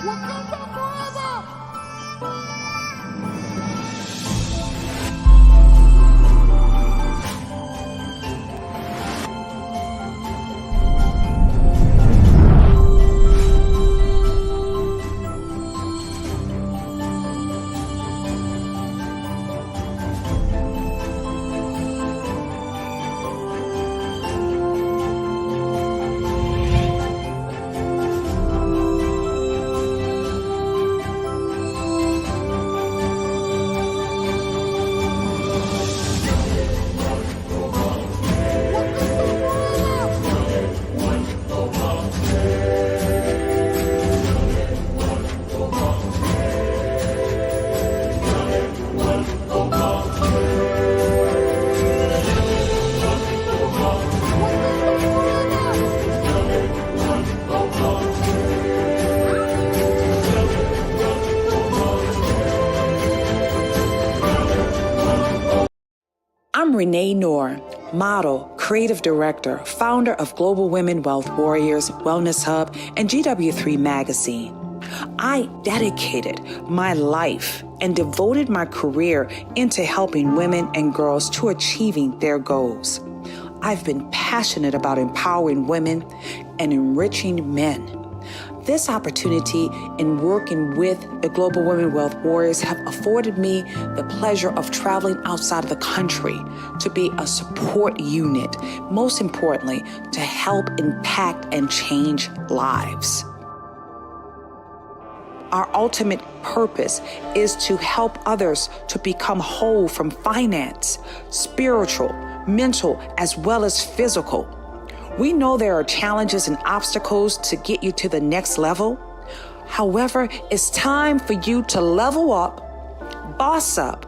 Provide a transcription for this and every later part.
Wakanda forever! I'm Renee Noor, model, creative director, founder of Global Women Wealth Warriors, Wellness Hub, and GW3 magazine. I dedicated my life and devoted my career into helping women and girls to achieving their goals. I've been passionate about empowering women and enriching men. This opportunity in working with the Global Women Wealth Warriors have afforded me the pleasure of traveling outside of the country to be a support unit, most importantly, to help impact and change lives. Our ultimate purpose is to help others to become whole from finance, spiritual, mental, as well as physical. We know there are challenges and obstacles to get you to the next level. However, it's time for you to level up, boss up,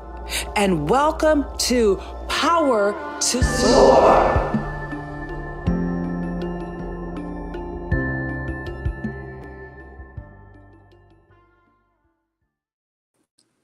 and welcome to Power to Soar.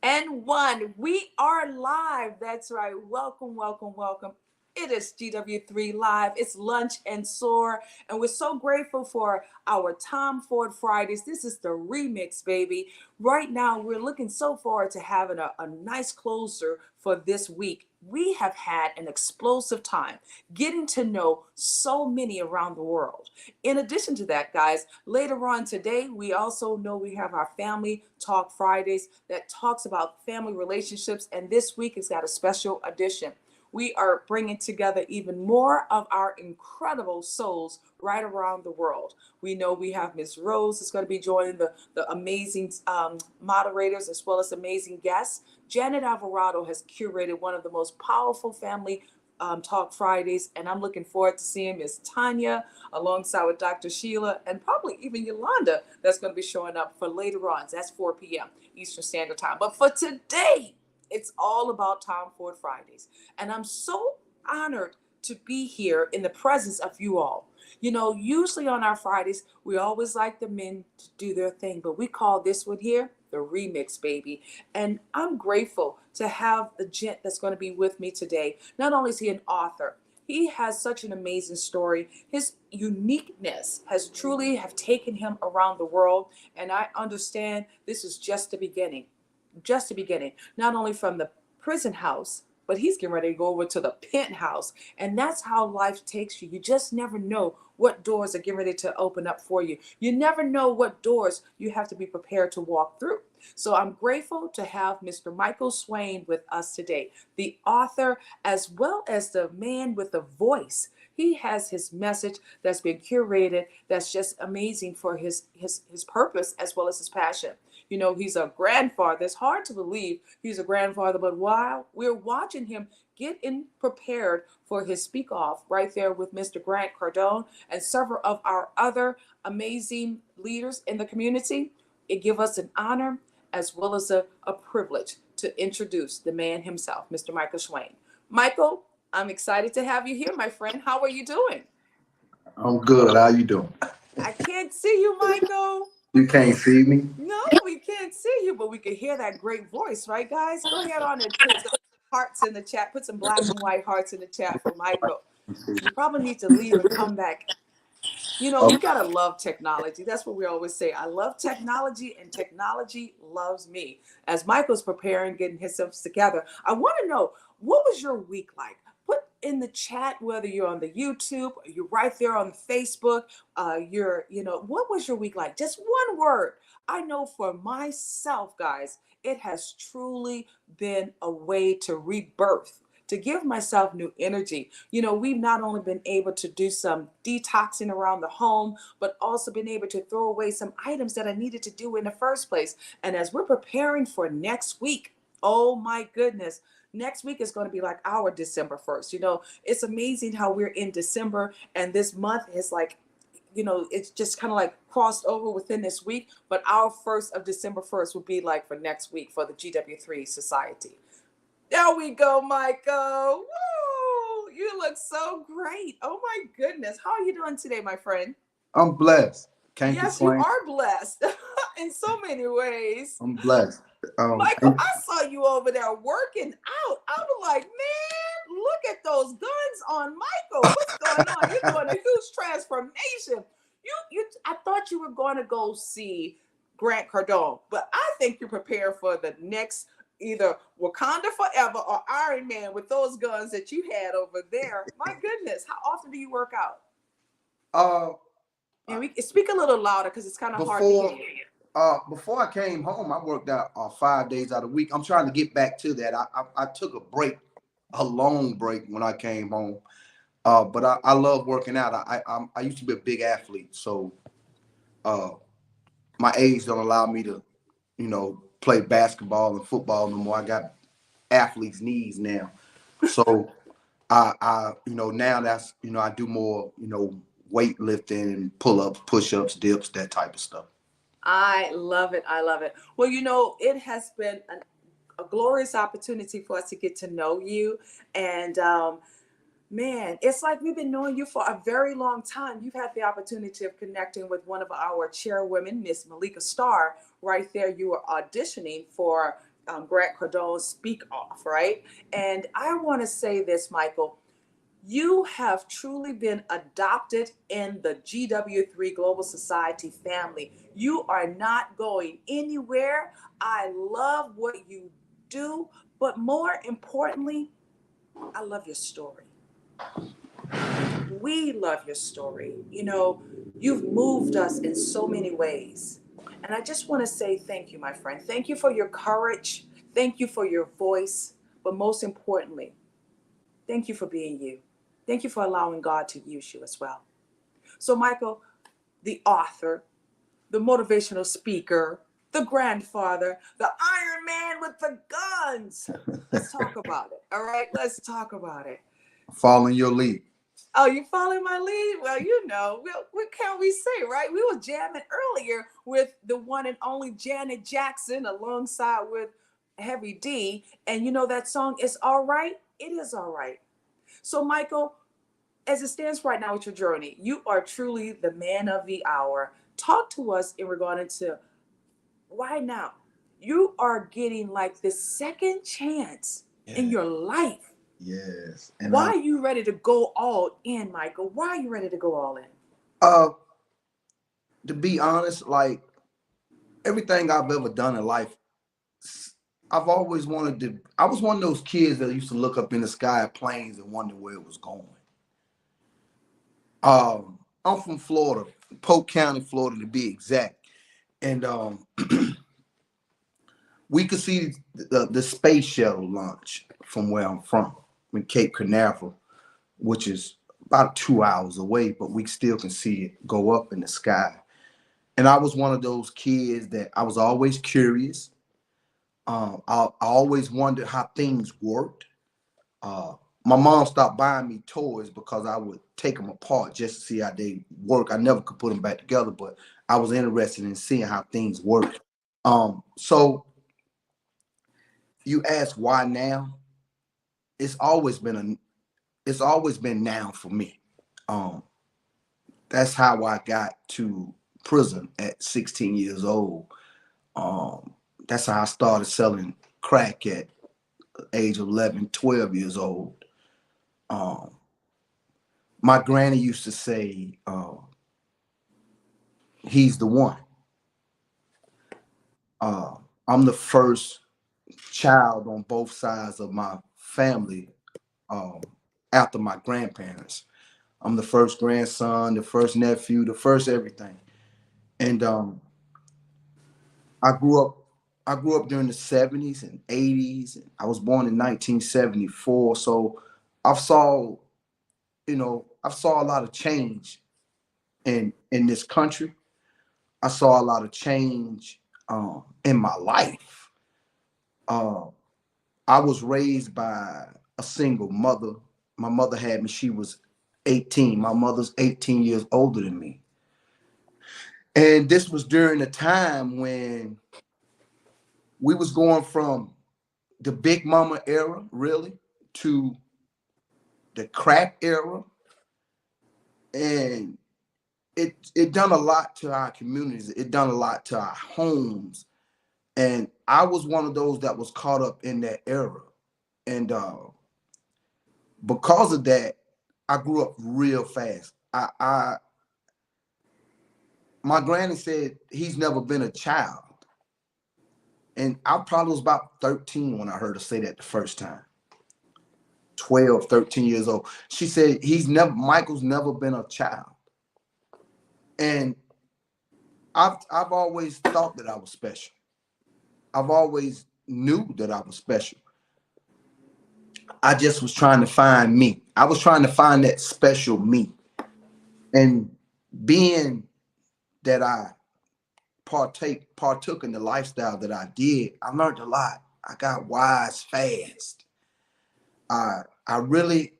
And one, we are live. That's right. Welcome, welcome, welcome. It is GW3 Live. It's Lunch and Soar. And we're so grateful for our Tom Ford Fridays. This is the remix, baby. Right now, we're looking so forward to having a nice closer for this week. We have had an explosive time getting to know so many around the world. In addition to that, guys, later on today, we also know we have our Family Talk Fridays that talks about family relationships. And this week has got a special edition. We are bringing together even more of our incredible souls right around the world. We know we have Ms. Rose that's going to be joining the amazing moderators as well as amazing guests. Janet Alvarado has curated one of the most powerful family Talk Fridays, and I'm looking forward to seeing Ms. Tanya alongside with Dr. Sheila and probably even Yolanda that's going to be showing up for later on. That's 4 p.m. Eastern Standard Time. But for today, it's all about Tom Ford Fridays. And I'm so honored to be here in the presence of you all. You know, usually on our Fridays, we always like the men to do their thing, but we call this one here the remix, baby. And I'm grateful to have the gent that's going to be with me today. Not only is he an author, he has such an amazing story. His uniqueness has truly have taken him around the world. And I understand this is just the beginning. Just the beginning, not only from the prison house, but he's getting ready to go over to the penthouse. And that's how life takes you. You just never know what doors are getting ready to open up for you. You never know what doors you have to be prepared to walk through. So I'm grateful to have Mr. Michael Swain with us today, the author, as well as the man with the voice. He has his message that's been curated that's just amazing for his purpose as well as his passion. You know, he's a grandfather. It's hard to believe he's a grandfather, but while we're watching him get in prepared for his speak off right there with Mr. Grant Cardone and several of our other amazing leaders in the community, it gives us an honor as well as a privilege to introduce the man himself, Mr. Michael Swain. Michael, I'm excited to have you here, my friend. How are you doing? I'm good. How you doing? I can't see you, Michael. You can't see me? No, we can't see you, but we can hear that great voice, right, guys? Go ahead on and put some hearts in the chat. Put some black and white hearts in the chat for Michael. You probably need to leave and come back. You know, we gotta love technology. That's what we always say. I love technology, and technology loves me. As Michael's preparing, getting himself together, I want to know, what was your week like? Put in the chat whether you're on the YouTube, or you're right there on Facebook. What was your week like? Just one word. I know for myself, guys, it has truly been a way to rebirth, to give myself new energy. You know, we've not only been able to do some detoxing around the home, but also been able to throw away some items that I needed to do in the first place. And as we're preparing for next week, oh my goodness, next week is going to be like our December 1st. You know, it's amazing how we're in December and this month is like, it's just kind of like crossed over within this week. But our first of December 1st will be like for next week for the GW3 Society. There we go, Michael. Woo! You look so great. Oh my goodness. How are you doing today, my friend? I'm blessed. Can't Yes, you complain. are blessed in so many ways. I'm blessed. Michael, I saw you over there working out. I was like, man, look at those guns on Michael. What's going on? You're doing a huge transformation. I thought you were going to go see Grant Cardone, but I think you're prepared for the next either Wakanda Forever or Iron Man with those guns that you had over there. My goodness, how often do you work out? uh, And we speak a little louder because it's kind of hard to hear before you. before I came home, I worked out 5 days out of the week. I'm trying to get back to that. I took a break, a long break when I came home. But I love working out. I used to be a big athlete, so my age don't allow me to, play basketball and football no more. I got athlete's knees now, so now that's, I do more, weightlifting and pull-ups, push-ups, dips, that type of stuff. I love it. I love it. Well, it has been a glorious opportunity for us to get to know you. And man, it's like we've been knowing you for a very long time. You've had the opportunity of connecting with one of our chairwomen, Miss Malika Starr. Right there, you were auditioning for Grant Cardone's Speak Off, right? And I want to say this, Michael. You have truly been adopted in the GW3 Global Society family. You are not going anywhere. I love what you do, but more importantly, I love your story. We love your story. You've moved us in so many ways. And I just want to say thank you, my friend. Thank you for your courage. Thank you for your voice. But most importantly, thank you for being you. Thank you for allowing God to use you as well. So, Michael, the author, the motivational speaker, the grandfather, the Iron Man with the guns. Let's talk about it. All right, let's talk about it. Following your lead. Oh, you following my lead? Well, what can we say, right? We were jamming earlier with the one and only Janet Jackson alongside with Heavy D. And that song is all right. It is all right. So, Michael, as it stands right now with your journey, you are truly the man of the hour. Talk to us in regard to why now. You are getting like this second chance in your life. Yes. And why are you ready to go all in, Michael? Why are you ready to go all in? To be honest, like everything I've ever done in life, I've always wanted to. I was one of those kids that used to look up in the sky at planes and wonder where it was going. I'm from Florida, Polk County, Florida to be exact, and we could see the space shuttle launch from where I'm from, in Cape Canaveral, which is about 2 hours away, but we still can see it go up in the sky. And I was one of those kids that I was always curious. I always wondered how things worked. My mom stopped buying me toys because I would take them apart just to see how they work. I never could put them back together, but I was interested in seeing how things work. So you ask why now? It's always been now for me. That's how I got to prison at 16 years old. That's how I started selling crack at the age of 11, 12 years old. My granny used to say, he's the one. Uh, I'm the first child on both sides of my family um, after my grandparents. I'm the first grandson, the first nephew, the first everything. And I grew up I grew up during the 70s and 80s. I was born in 1974. So I've saw, I've saw a lot of change in this country. I saw a lot of change in my life. Uh, I was raised by a single mother. My mother had me, she was 18. My mother's 18 years older than me. And this was during a time when we was going from the big mama era, really, to the crack era. And it done a lot to our communities. It done a lot to our homes. And I was one of those that was caught up in that era. And because of that, I grew up real fast. My granny said he's never been a child. And I probably was about 13 when I heard her say that the first time. 12, 13 years old. She said Michael's never been a child. And I've always thought that I was special. I've always knew that I was special. I just was trying to find me. I was trying to find that special me. And being that I partook in the lifestyle that I did, I learned a lot. I got wise fast. I really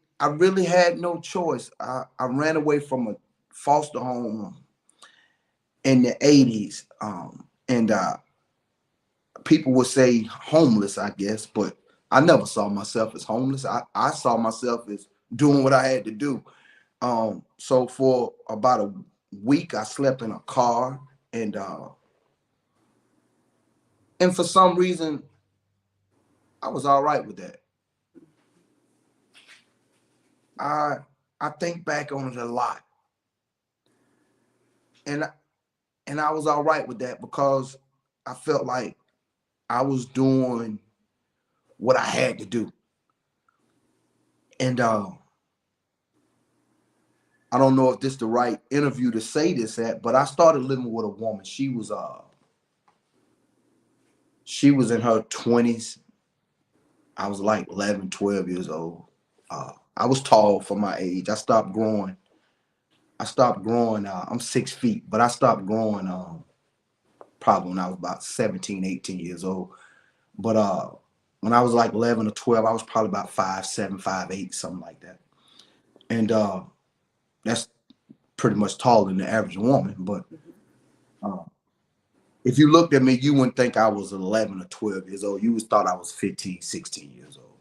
had no choice. I ran away from a foster home in the 80s. And people would say homeless, I guess, but I never saw myself as homeless. I saw myself as doing what I had to do. So for about a week, I slept in a car, and for some reason, I was all right with that. I I think back on it a lot, and I was all right with that because I felt like I was doing what I had to do. And I don't know if this is the right interview to say this at, but I started living with a woman. She was in her 20s. I was like 11, 12 years old. I was tall for my age. I stopped growing. I'm 6 feet, but I stopped growing probably when I was about 17, 18 years old. But when I was like 11 or 12, I was probably about 5'7", 5'8", something like that. And that's pretty much taller than the average woman. But uh, if you looked at me, you wouldn't think I was 11 or 12 years old. You would thought I was 15, 16 years old.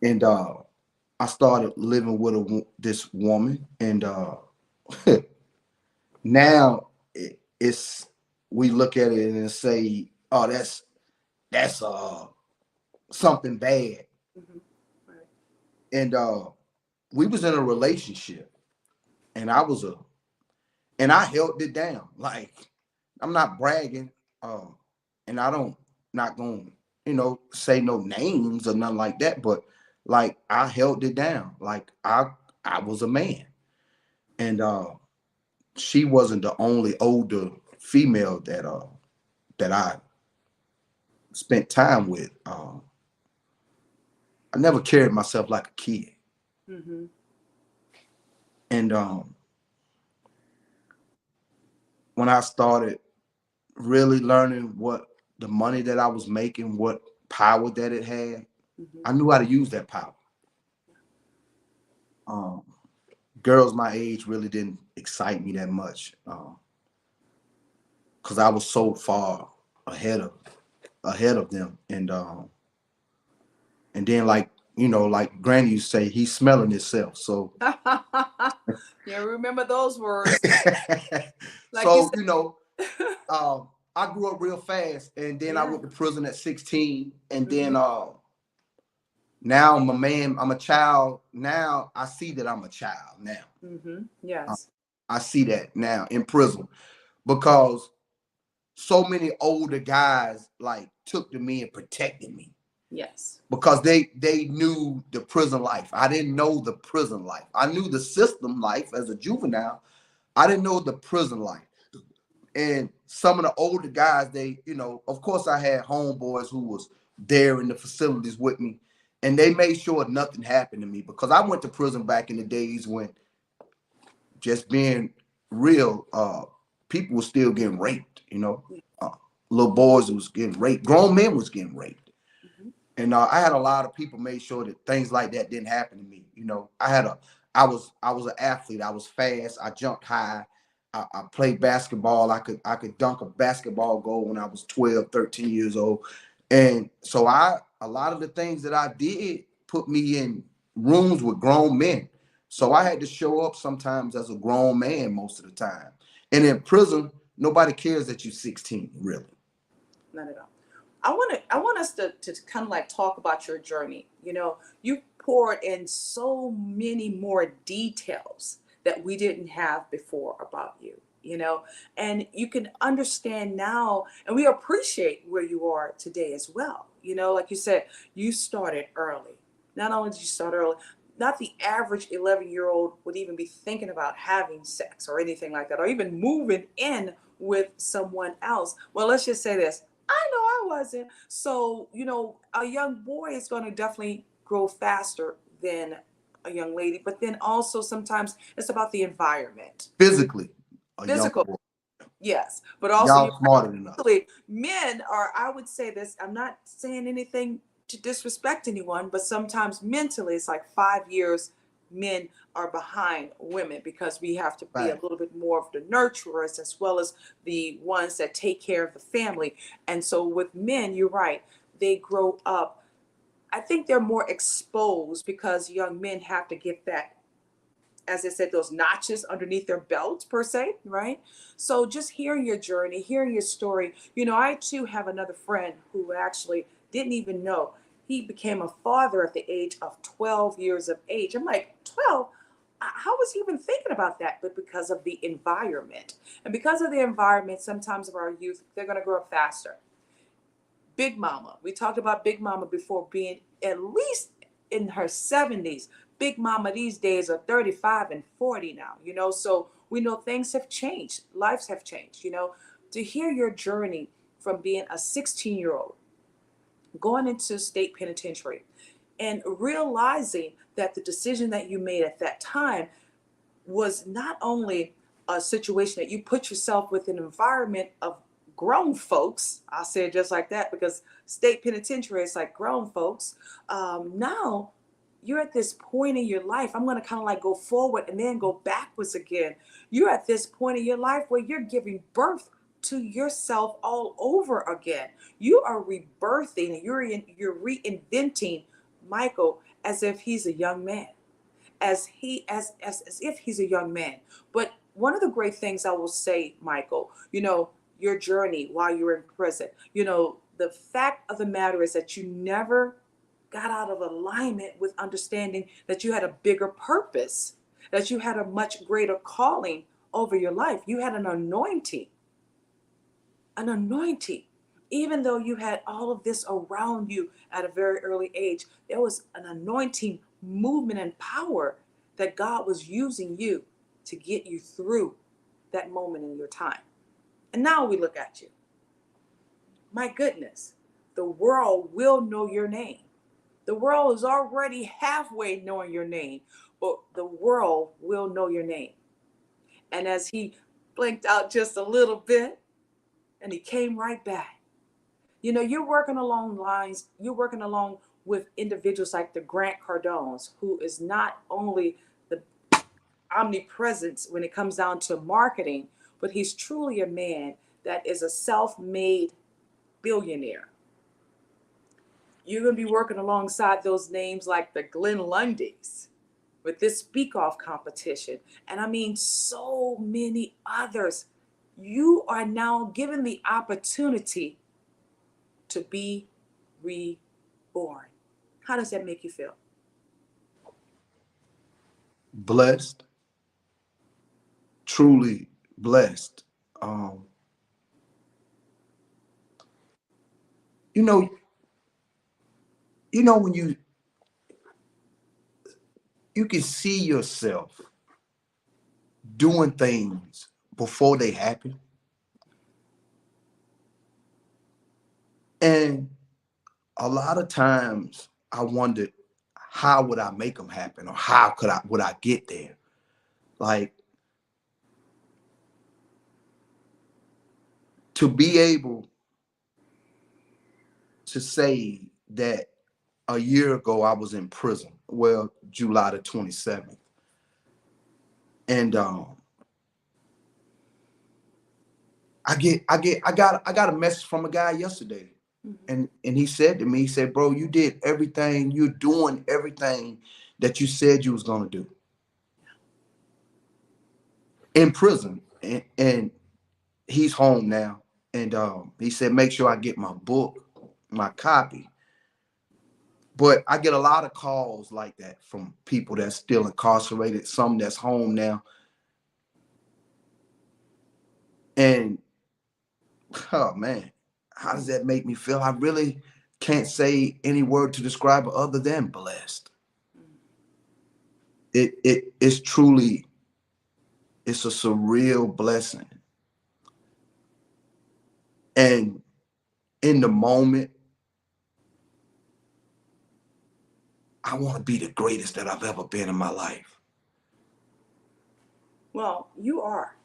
And I started living with this woman. And now it's we look at it and say, oh, that's something bad. Mm-hmm. Right. And we was in a relationship, and I held it down. Like, I'm not bragging, and I don't not gonna say no names or nothing like that. But like, I held it down. Like, I was a man, and she wasn't the only older female that I spent time with. I never carried myself like a kid. Mm-hmm. And when I started really learning what the money that I was making, what power that it had, Mm-hmm. I knew how to use that power. Um, Girls my age really didn't excite me that much because I was so far ahead of them. And then, like, like Granny used to say, he's smelling himself. So Yeah, remember those words. Like you so said. I grew up real fast, and then I Yeah. went to prison at 16, and Mm-hmm. then now I'm a man. I'm a child. Now I see that I'm a child now. Mm-hmm. Uh, Yes. I see that now in prison. because so many older guys like took to me and protected me. Yes. Because they knew the prison life. I didn't know the prison life. I knew the system life as a juvenile. I didn't know the prison life. And some of the older guys, they, of course I had homeboys who was there in the facilities with me, and they made sure nothing happened to me, because I went to prison back in the days when, just being real, people were still getting raped, uh, little boys was getting raped, grown men was getting raped. Mm-hmm. And I had a lot of people made sure that things like that didn't happen to me. I was an athlete. I was fast. I jumped high. I played basketball. I could dunk a basketball goal when I was 12, 13 years old. And so a lot of the things that I did put me in rooms with grown men. So I had to show up sometimes as a grown man most of the time. And in prison, nobody cares that you're 16, really. Not at all. I want us to kind of like talk about your journey. You poured in so many more details that we didn't have before about you, and you can understand now, and we appreciate where you are today as well. Like you said, you started early. Not only did you start early, not the average 11-year-old would even be thinking about having sex or anything like that, or even moving in with someone else. Well, let's just say this. I know I wasn't. So, a young boy is going to definitely grow faster than a young lady. But then also sometimes it's about the environment. Physically, a young Physical, boy. yes. But also Y'all smarter than us. men are, I would say this, I'm not saying anything to disrespect anyone, but sometimes mentally it's like 5 years men are behind women, because we have to be a Right. little bit more of the nurturers as well as the ones that take care of the family. And so with men, you're right, they grow up, I think they're more exposed because young men have to get that, as I said, those notches underneath their belt, per se, right? So just hearing your journey, hearing your story, I too have another friend who actually didn't even know. He became a father at the age of 12 years of age. I'm like, 12? How was he even thinking about that? But because of the environment. And because of the environment, sometimes of our youth, they're going to grow up faster. Big Mama. We talked about Big Mama before being at least in her 70s. Big Mama these days are 35 and 40 now, so we know things have changed. Lives have changed, To hear your journey from being a 16-year-old, going into state penitentiary, and realizing that the decision that you made at that time was not only a situation that you put yourself with an environment of grown folks. I'll say it just like that, because state penitentiary is like grown folks. Now you're at this point in your life. I'm going to kind of like go forward and then go backwards again. You're at this point in your life where you're giving birth to yourself all over again. You are rebirthing. You're reinventing Michael as if he's a young man, as if he's a young man. But one of the great things I will say, Michael, your journey while you were in prison, the fact of the matter is that you never got out of alignment with understanding that you had a bigger purpose, that you had a much greater calling over your life. You had an anointing, an anointing. Even though you had all of this around you at a very early age, there was an anointing, movement, and power that God was using you to get you through that moment in your time. And now we look at you. My goodness, the world will know your name. The world is already halfway knowing your name, but the world will know your name. And as he blinked out just a little bit and he came right back, you're working along lines, you're working along with individuals like the Grant Cardones, who is not only the omnipresence when it comes down to marketing, but he's truly a man that is a self-made billionaire. You're going to be working alongside those names like the Glenn Lundys with this Speak Off competition. And I mean, so many others. You are now given the opportunity to be reborn. How does that make you feel? Blessed, truly blessed. Um, you know, when you can see yourself doing things before they happen, and a lot of times I wondered, how would I make them happen, or how would I get there? Like, to be able to say that a year ago I was in prison, well, July the 27th, and I got a message from a guy yesterday, Mm-hmm. and he said to me, he said, "Bro, you did everything. You're doing everything that you said you was gonna do in prison." And he's home now, and he said, "Make sure I get my book, my copy." But I get a lot of calls like that from people that's still incarcerated, some that's home now, and oh man, how does that make me feel? I really can't say any word to describe it other than blessed. It's truly, it's a surreal blessing. And in the moment, I want to be the greatest that I've ever been in my life. Well, you are.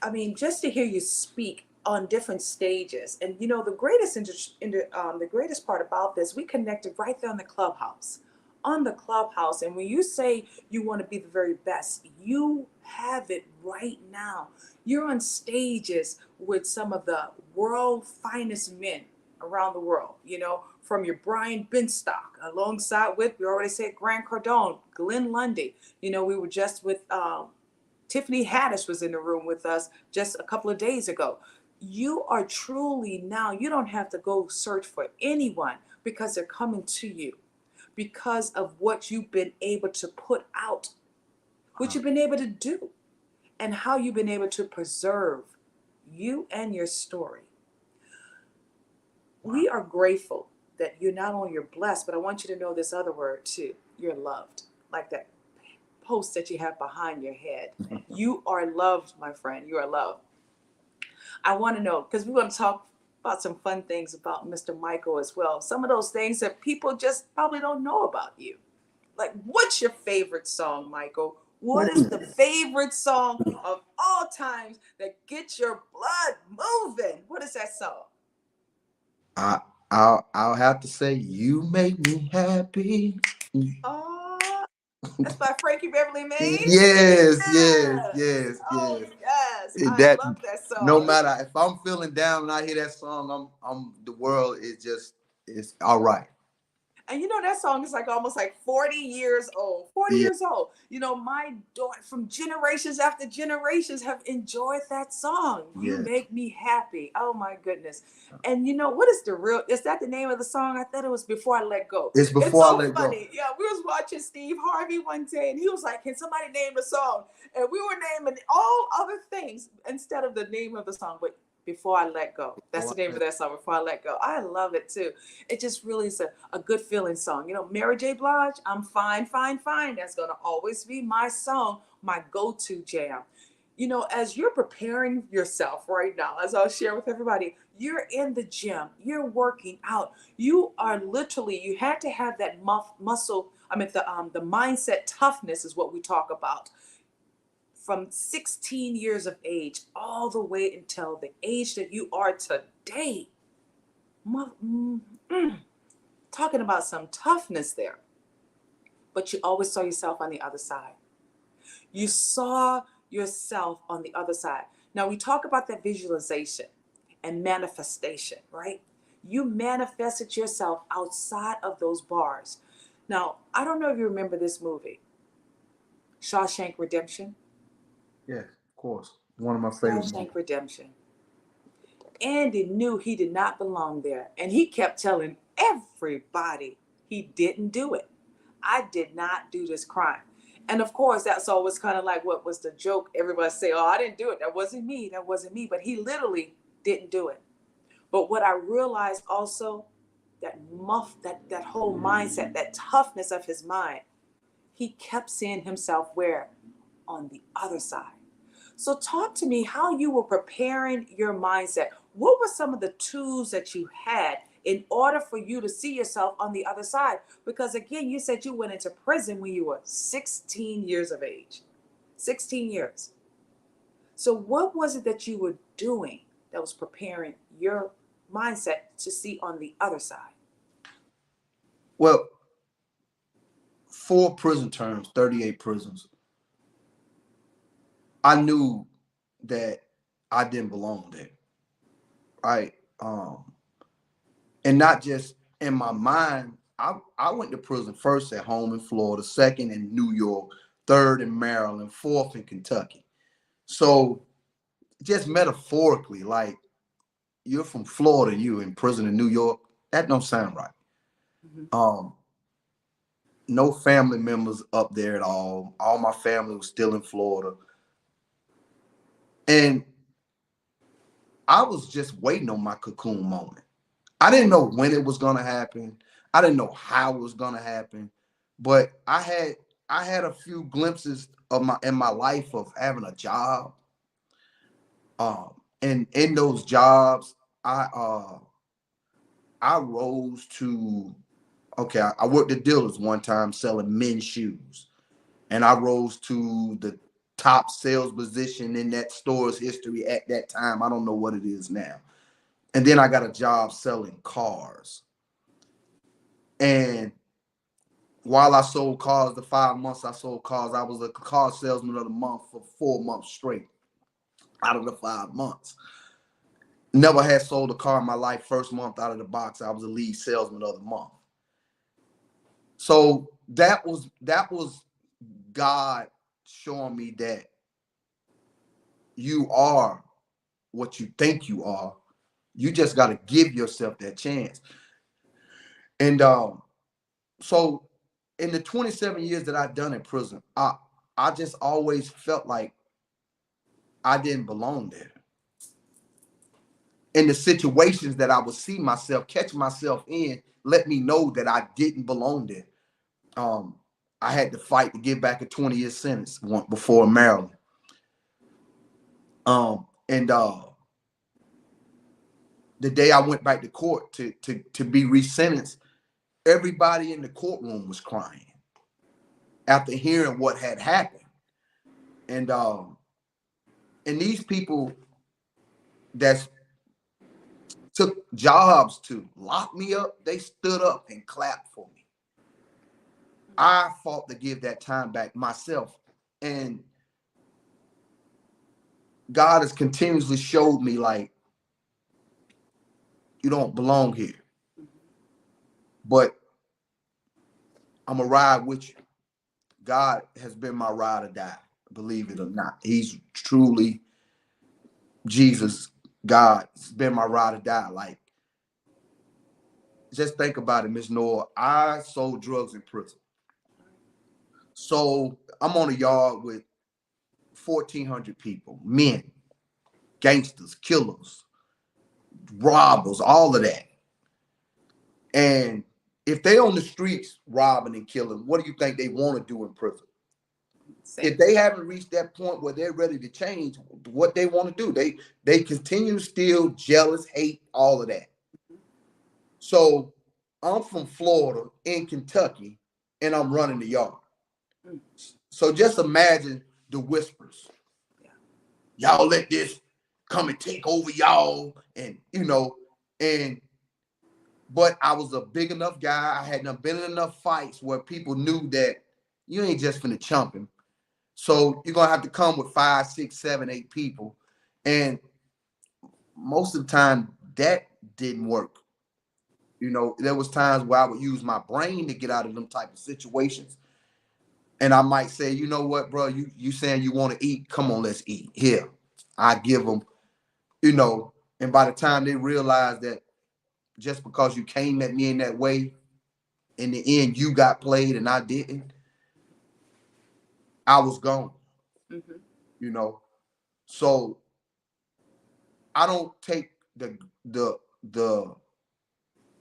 I mean, just to hear you speak on different stages, and you know, the greatest part about this, we connected right there on the clubhouse. And when you say you want to be the very best, you have it right now. You're on stages with some of the world finest men around the world. You know, from your Brian Binstock, alongside with, we already said, Grant Cardone, Glenn Lundy. You know, we were just with Tiffany Haddish was in the room with us just a couple of days ago. You are truly now, you don't have to go search for anyone because they're coming to you because of what you've been able to put out, what you've been able to do, and how you've been able to preserve you and your story. Wow. We are grateful that you're not only you're blessed, but I want you to know this other word too. You're loved. Like that post that you have behind your head. You are loved, my friend. You are loved. I want to know, because we're going to talk about some fun things about Mr. Michael as well. Some of those things that people just probably don't know about you. Like, what's your favorite song, Michael? What is the favorite song of all times that gets your blood moving? What is that song? I I'll have to say, "You Make Me Happy." Oh, that's by Frankie Beverly Maze. Yes, yes, Yes. yes, Oh, yes. yes. I That, love that no song. matter if I'm feeling down and I hear that song, I'm the world is just, it's all right. And you know, that song is like almost like 40 years old. 40 Yeah, years old. You know, my daughter from generations after generations have enjoyed that song. You yeah. Make Me Happy. Oh my goodness. And you know, what is the real, is that the name of the song? I thought it was Before I Let Go. It's It's Before I so Let Go. funny. Yeah, we was watching Steve Harvey one day and he was like, can somebody name the song? And we were naming all other things instead of the name of the song. But Before I Let Go. That's Before the I name of let that song, Before I Let Go. I love it too. It just really is a good feeling song. You know, Mary J. Blige, I'm fine, fine, fine. That's going to always be my song, my go to jam. You know, as you're preparing yourself right now, as I'll share with everybody, you're in the gym, you're working out. You are literally, you had to have that muscle. I mean, the mindset toughness is what we talk about from 16 years of age all the way until the age that you are today. Talking about some toughness there, but you always saw yourself on the other side. You saw yourself on the other side. Now, we talk about that visualization and manifestation, right? You manifested yourself outside of those bars. Now, I don't know if you remember this movie, Shawshank Redemption. Yes, of course. One of my favorite movies. Shawshank Redemption. Andy knew he did not belong there, and he kept telling everybody he didn't do it. I did not do this crime. And of course, that's always kind of like what was the joke. Everybody say, "Oh, I didn't do it. That wasn't me. That wasn't me." But he literally didn't do it. But what I realized also, that whole mindset, that toughness of his mind, he kept seeing himself where? On the other side. So talk to me how you were preparing your mindset. What were some of the tools that you had in order for you to see yourself on the other side? Because again, you said you went into prison when you were 16 years of age. 16 years. So what was it that you were doing that was preparing your mindset to see on the other side? Well, 4 prison terms, 38 prisons. I knew that I didn't belong there, right? And not just in my mind. I went to prison first at home in Florida, second in New York, third in Maryland, fourth in Kentucky. So just metaphorically, like you're from Florida, you in prison in New York, that don't sound right. Mm-hmm. Um, no family members up there at all. All my family was still in Florida. And I was just waiting on my cocoon moment. I didn't know when it was gonna happen. I didn't know how it was gonna happen, but I had a few glimpses of my in my life of having a job. And in those jobs, I rose to okay. I worked at dealers one time selling men's shoes, and I rose to the top sales position in that store's history at that time. I don't know what it is now. And then I got a job selling cars. And while I sold cars, the 5 months I sold cars, I was a car salesman of the month for 4 months straight out of the 5 months. Never had sold a car in my life. First month out of the box, I was a lead salesman of the month. So that was God showing me that you are what you think you are. You just got to give yourself that chance. And so in the 27 years that I've done in prison, I just always felt like I didn't belong there. And the situations that I would see myself, catch myself in, let me know that I didn't belong there. Um, I had to fight to get back a 20-year sentence before Maryland. And the day I went back to court to be resentenced, everybody in the courtroom was crying after hearing what had happened. And these people that took jobs to lock me up, they stood up and clapped for me. I fought to give that time back myself. And God has continuously showed me like, you don't belong here, but I'm going to ride with you. God has been my ride or die, believe it or not. He's truly Jesus, God. It's been my ride or die. Like, just think about it, Miss Noah. I sold drugs in prison. So I'm on a yard with 1,400 people, men, gangsters, killers, robbers, all of that. And if they on the streets robbing and killing, what do you think they want to do in prison? Same. If they haven't reached that point where they're ready to change, what they want to do, they continue to steal, jealous, hate, all of that. So I'm from Florida in Kentucky, and I'm running the yard. Mm. So just imagine the whispers. Yeah. Y'all let this come and take over y'all, and and but I was a big enough guy. I had been in enough fights where people knew that you ain't just finna chump him. So you're gonna have to come with 5, 6, 7, 8 people. And most of the time that didn't work. There was times where I would use my brain to get out of them type of situations. And I might say, you know what, bro, you saying you want to eat? Come on, let's eat. Here. I give them, and by the time they realize that just because you came at me in that way, in the end you got played and I didn't, I was gone, Mm-hmm. you know. So I don't take the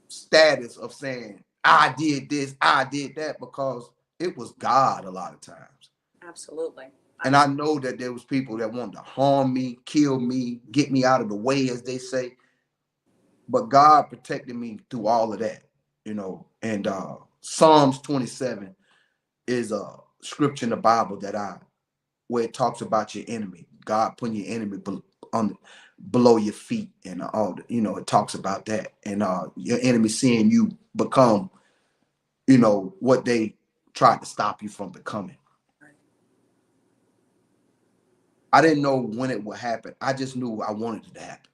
status of saying I did this, I did that, because it was God a lot of times. Absolutely. And I know that there was people that wanted to harm me, kill me, get me out of the way, as they say. But God protected me through all of that, you know. And Psalms 27 is a scripture in the Bible that where it talks about your enemy, God putting your enemy below your feet, and all the, you know, it talks about that, and your enemy seeing you become, you know, what they tried to stop you from becoming. Right. I didn't know when it would happen. I just knew I wanted it to happen.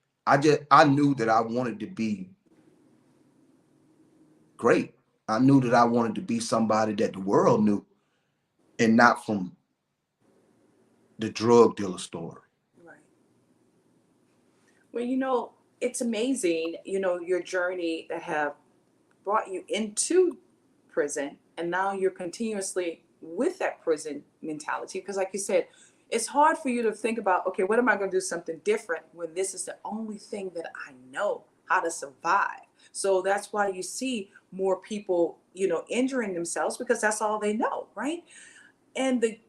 I knew that I wanted to be great. I knew that I wanted to be somebody that the world knew, and not from the drug dealer story. Right. Well, you know, it's amazing, you know, your journey that have brought you into prison, and now you're continuously with that prison mentality, because like you said, it's hard for you to think about, okay, what am I going to do something different when this is the only thing that I know how to survive. So that's why you see more people, you know, injuring themselves, because that's all they know, right? And the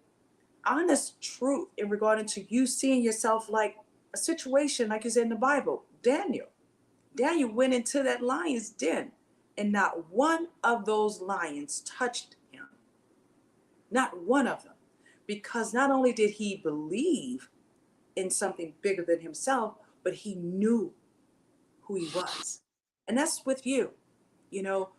honest truth in regarding to you seeing yourself like a situation like is in the Bible, Daniel went into that lion's den, and not one of those lions touched him. Not one of them. Because not only did he believe in something bigger than himself, but he knew who he was. And that's with you. You know,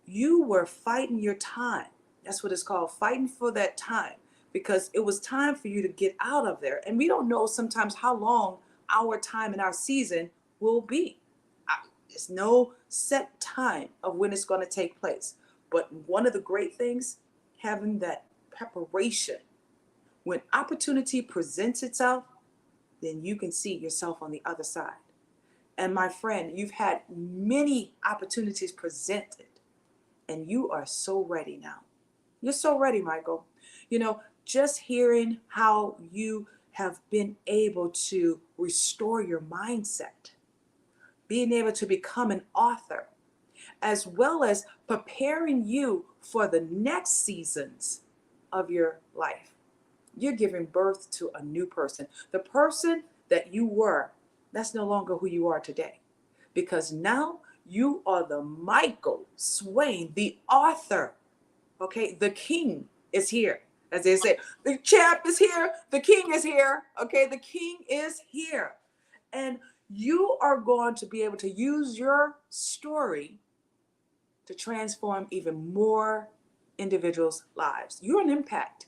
you were fighting your time. That's what it's called, fighting for that time, because it was time for you to get out of there. And we don't know sometimes how long our time and our season will be. There's no set time of when it's going to take place. But one of the great things, having that preparation, when opportunity presents itself, then you can see yourself on the other side. And my friend, you've had many opportunities presented, and you are so ready now. You're so ready, Michael. You know, just hearing how you have been able to restore your mindset, being able to become an author, as well as preparing you for the next seasons of your life. You're giving birth to a new person. The person that you were, that's no longer who you are today. Because now you are the Michael Swain, the author. Okay, the king is here. As they say, the champ is here, the king is here. Okay, the king is here. And you are going to be able to use your story to transform even more individuals' lives. You're an impact.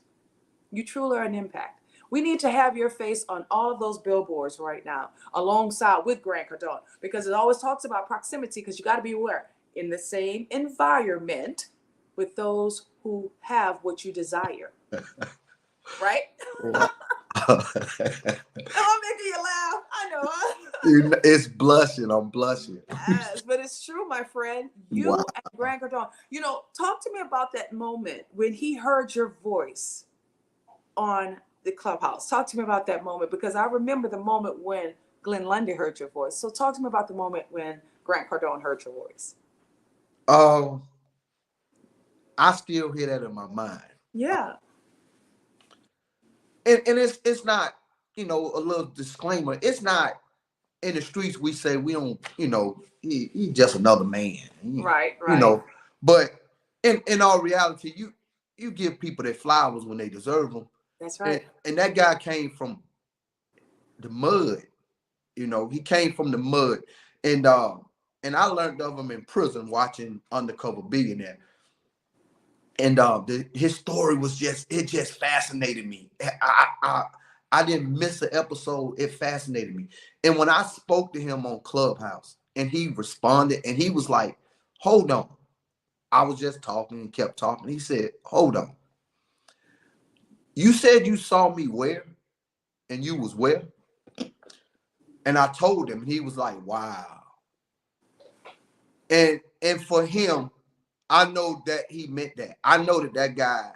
You truly are an impact. We need to have your face on all of those billboards right now, alongside with Grant Cardone, because it always talks about proximity, because you got to be aware in the same environment with those who have what you desire. Right? Wow. Am I making you laugh? I know. It's blushing. I'm blushing. Yes, but it's true, my friend. Wow. You and Grant Cardone. You know, talk to me about that moment when he heard your voice on the Clubhouse. Talk to me about that moment, because I remember the moment when Glenn Lundy heard your voice. So talk to me about the moment when Grant Cardone heard your voice. Um, I still hear that in my mind. Yeah. And it's not, you know, a little disclaimer. It's not in the streets we say we don't, you know, he just another man. Right, You right. know, but in all reality, you give people their flowers when they deserve them. That's And, right. and that guy came from the mud. You know, he came from the mud, and and I learned of him in prison watching Undercover Billionaire. And his story was just fascinated me. I didn't miss an episode. It fascinated me. And when I spoke to him on Clubhouse, and he responded, and he was like, "Hold on." I was just talking and kept talking. He said, "Hold on. You said you saw me where, and you was where?" And I told him. He was like, "Wow." And for him, I know that he meant that. I know that that guy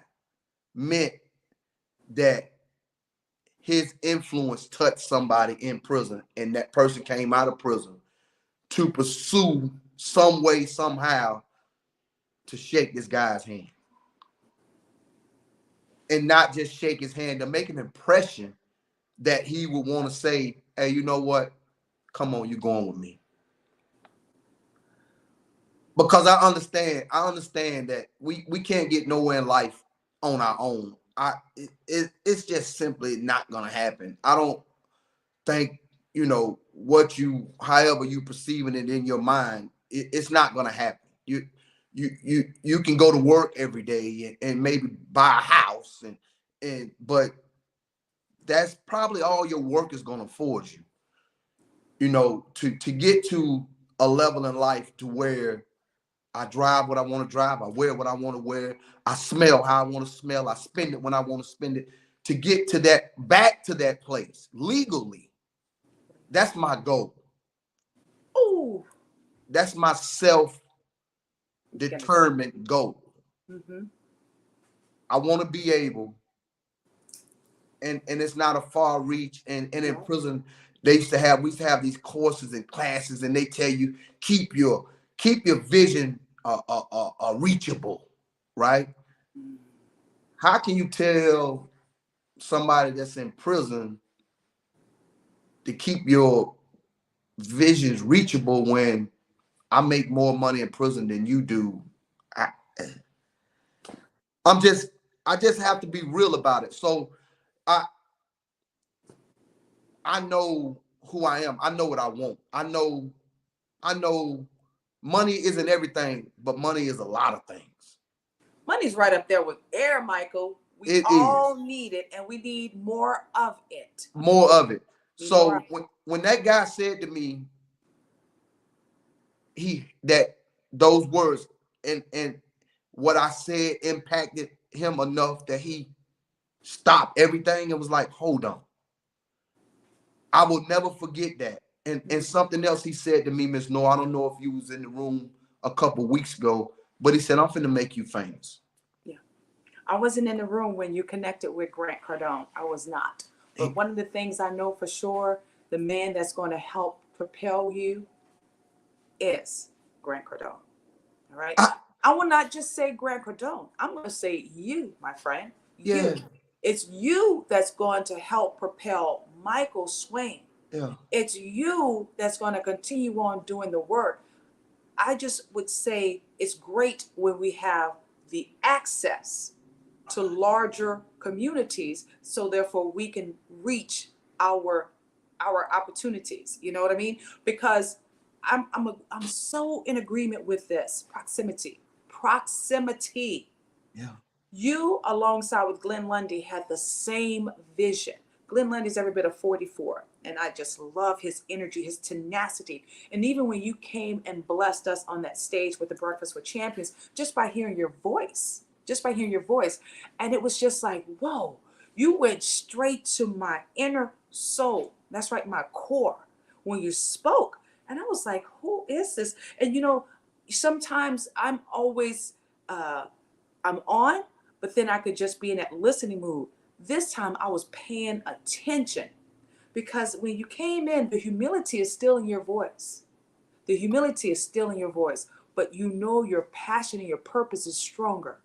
meant that his influence touched somebody in prison, and that person came out of prison to pursue some way, somehow, to shake this guy's hand. And not just shake his hand, to make an impression that he would want to say, hey, you know what? Come on, you're going with me. Because I understand that we can't get nowhere in life on our own. It's just simply not gonna happen. I don't think, what however you perceiving it in your mind, it's not gonna happen. You can go to work every day and maybe buy a house but that's probably all your work is gonna afford you. To get to a level in life to where I drive what I want to drive, I wear what I want to wear, I smell how I want to smell, I spend it when I want to spend it. To get to back to that place legally, that's my goal. Ooh. That's my self-determined goal. Mm-hmm. I want to be able, and it's not a far reach. And in prison, we used to have these courses and classes, and they tell you keep your vision reachable, right? How can you tell somebody that's in prison to keep your visions reachable when I make more money in prison than you do? I, I'm just I just have to be real about it. So I I know who I am. I know what I want. I know money isn't everything, but money is a lot of things. Money's right up there with air, Michael. We It all is need it, and we need more of it. more of it. Need more of So when that guy said to me, that those words and what I said impacted him enough that he stopped everything and was like, hold on. I will never forget that. And something else he said to me, Miss Noor, I don't know if you was in the room a couple weeks ago, but he said, I'm finna make you famous. Yeah. I wasn't in the room when you connected with Grant Cardone. I was not. But one of the things I know for sure, the man that's going to help propel you is Grant Cardone. All right. I, I will not just say Grant Cardone. I'm going to say you, my friend. You. yeah, It's you that's going to help propel Michael Swain. yeah. It's you that's going to continue on doing the work. I just would say it's great when we have the access to larger communities, so therefore we can reach our opportunities. You know what I mean? Because I'm so in agreement with this proximity. Yeah. You, alongside with Glenn Lundy, had the same vision. Glenn Lundy's every bit of 44, and I just love his energy, his tenacity. And even when you came and blessed us on that stage with the Breakfast with Champions, just by hearing your voice, and it was just like, whoa, you went straight to my inner soul. That's right, my core, when you spoke. And I was like, who is this? And sometimes I'm on, but then I could just be in that listening mood. This time I was paying attention because when you came in, the humility is still in your voice. The humility is still in your voice, but your passion and your purpose is stronger.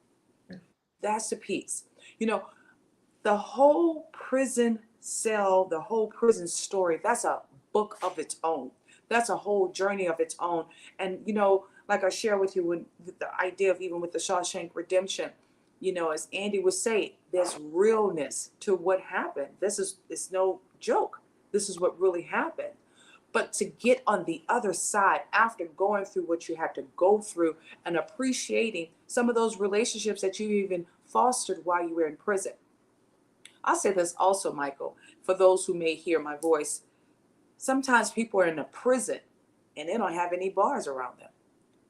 That's the piece. The whole prison cell, the whole prison story, that's a book of its own. That's a whole journey of its own. And, like I share with you when the idea of even with the Shawshank Redemption, as Andy would say, there's realness to what happened. It's no joke. This is what really happened. But to get on the other side after going through what you had to go through and appreciating some of those relationships that you even fostered while you were in prison. I'll say this also, Michael, for those who may hear my voice. Sometimes people are in a prison and they don't have any bars around them.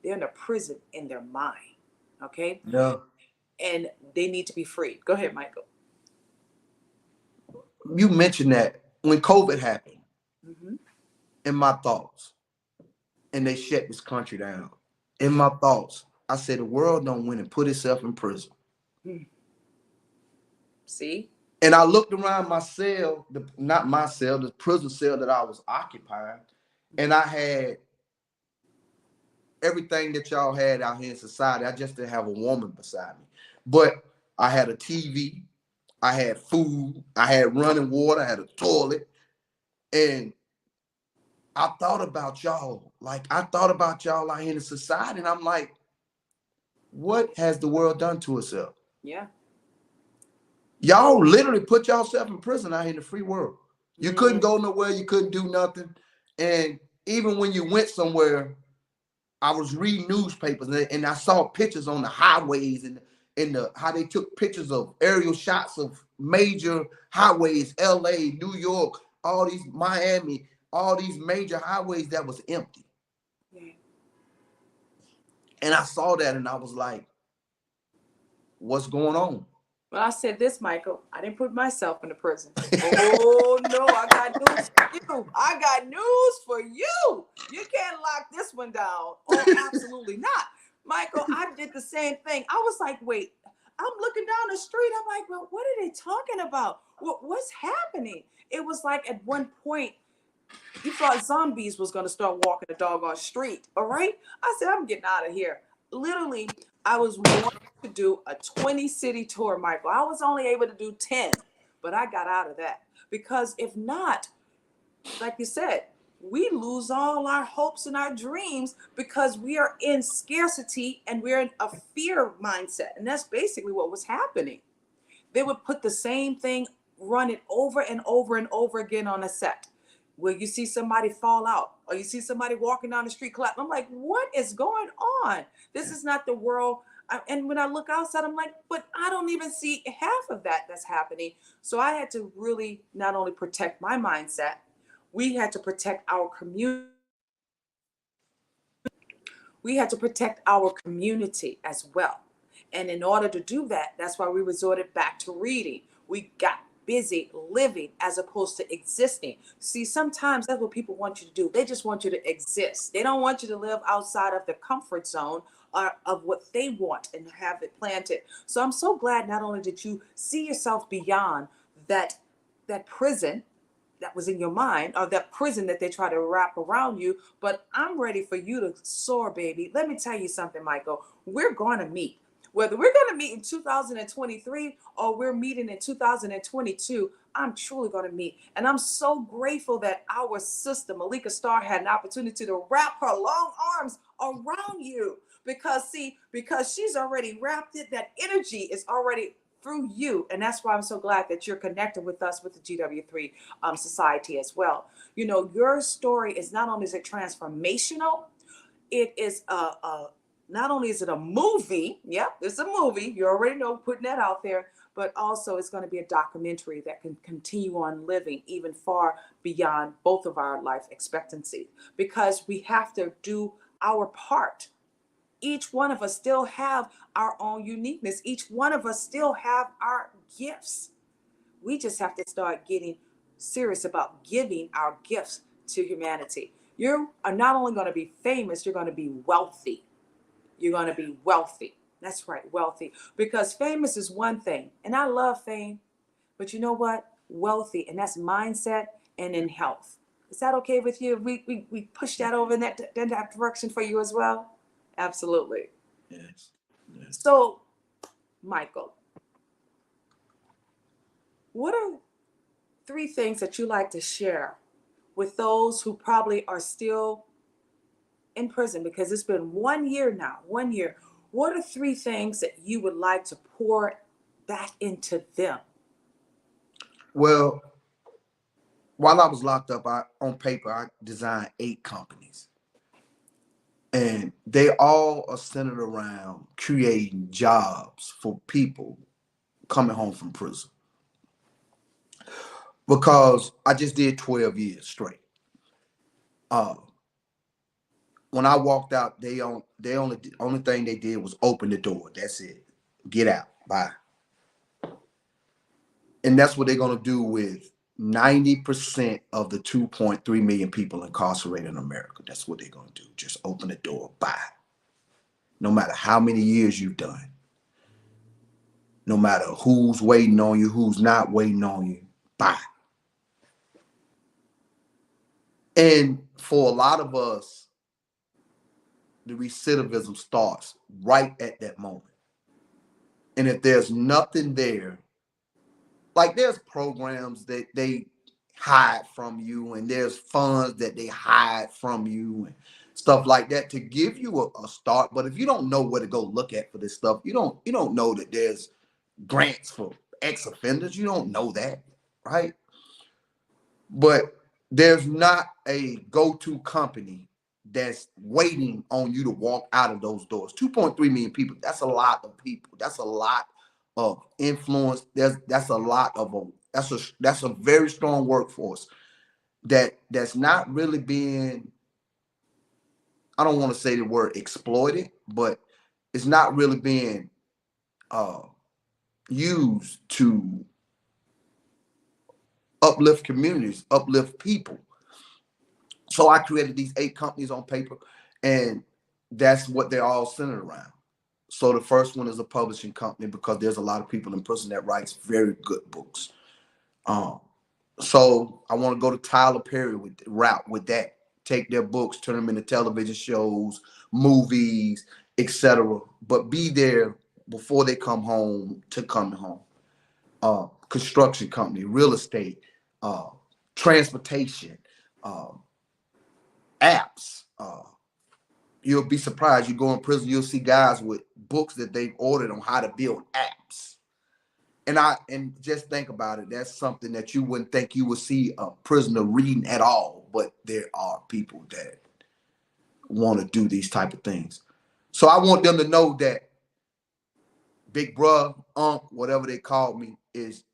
They're in a prison in their mind. Okay? Yeah. And they need to be freed. Go ahead, Michael. You mentioned that when COVID happened, Mm-hmm. in my thoughts, and they shut this country down. In my thoughts, I said the world don't win and put itself in prison. See? And I looked around my cell, not my cell, the prison cell that I was occupying, and I had everything that y'all had out here in society. I just didn't have a woman beside me. But I had a TV, I had food, I had running water, I had a toilet. And I thought about y'all. Like, I thought about y'all out here in society. And I'm like, what has the world done to itself? Yeah. Y'all literally put yourself in prison out here in the free world. You couldn't Mm. go nowhere, you couldn't do nothing. And even when you went somewhere, I was reading newspapers and I saw pictures on the highways and how they took pictures of aerial shots of major highways, LA, New York, all these Miami, all these major highways that was empty. Yeah. And I saw that and I was like, what's going on? Well, I said this, Michael. I didn't put myself in the prison. Oh no, I got news for you. I got news for you. You can't lock this one down. Oh, absolutely not. Michael, I did the same thing. I was like, wait, I'm looking down the street. I'm like, well, what are they talking about? What's happening? It was like at one point, you thought zombies was going to start walking the doggone street. All right. I said, I'm getting out of here. Literally, I was wanting to do a 20 city tour, Michael. I was only able to do 10, but I got out of that because if not, like you said, we lose all our hopes and our dreams because we are in scarcity and we're in a fear mindset. And that's basically what was happening. They would put the same thing, run it over and over and over again on a set. Where you see somebody fall out or you see somebody walking down the street collapse. I'm like, what is going on? This is not the world. And when I look outside, I'm like, but I don't even see half of that that's happening. So I had to really not only protect my mindset, we had to protect our community. We had to protect our community as well. And in order to do that, that's why we resorted back to reading. We got busy living as opposed to existing. See, sometimes that's what people want you to do. They just want you to exist. They don't want you to live outside of the comfort zone of what they want and have it planted. So I'm so glad not only did you see yourself beyond that prison that was in your mind or that prison that they try to wrap around you, but I'm ready for you to soar, baby. Let me tell you something, Michael. We're going to meet. Whether we're going to meet in 2023 or we're meeting in 2022, I'm truly going to meet. And I'm so grateful that our sister, Malika Starr, had an opportunity to wrap her long arms around you. Because, see, because she's already wrapped it, that energy is already through you. And that's why I'm so glad that you're connected with us with the GW3 society as well. You know, your story is not only is it transformational, it is not only is it a movie, yep, it's a movie, you already know, putting that out there, but also it's going to be a documentary that can continue on living even far beyond both of our life expectancy, because we have to do our part. Each one of us still have our own uniqueness. Each one of us still have our gifts. We just have to start getting serious about giving our gifts to humanity. You are not only going to be famous, you're going to be wealthy. You're going to be wealthy. That's right, wealthy. Because famous is one thing, and I love fame, but you know what? Wealthy, and that's mindset and in health. Is that okay with you? We push that over in that direction for you as well? Absolutely. Yes. Yes. So, Michael, what are three things that you like to share with those who probably are still in prison? Because it's been 1 year now, 1 year. What are three things that you would like to pour back into them? Well, while I was locked up, on paper, I designed 8 companies. And they all are centered around creating jobs for people coming home from prison. Because I just did 12 years straight. Uh, when I walked out, they only thing they did was open the door. That's it. Get out. Bye. And that's what they're gonna do with 90% of the 2.3 million people incarcerated in America. That's what they're gonna do. Just open the door. Bye. No matter how many years you've done. No matter who's waiting on you, who's not waiting on you. Bye. And for a lot of us, the recidivism starts right at that moment. And if there's nothing there, like there's programs that they hide from you, and there's funds that they hide from you and stuff like that to give you a start. But if you don't know where to go look at for this stuff, you don't know that there's grants for ex-offenders. You don't know that, right? But there's not a go-to company that's waiting on you to walk out of those doors. 2.3 million people. That's a lot of people. That's a lot of influence. That's a lot of that's a very strong workforce that's not really being, I don't want to say the word exploited, but it's not really being uh, used to uplift communities, uplift people. So I created these 8 companies on paper, and that's what they're all centered around. So the first one is a publishing company because there's a lot of people in prison that writes very good books. Um, so I want to go to Tyler Perry with route with that. Take their books, turn them into television shows, movies, etc. But be there before they come home to come home. Construction company, real estate, uh, transportation, uh, apps. You'll be surprised. You go in prison, you'll see guys with books that they've ordered on how to build apps. And just think about it. That's something that you wouldn't think you would see a prisoner reading at all. But there are people that want to do these type of things. So I want them to know that big bruh, whatever they call me, is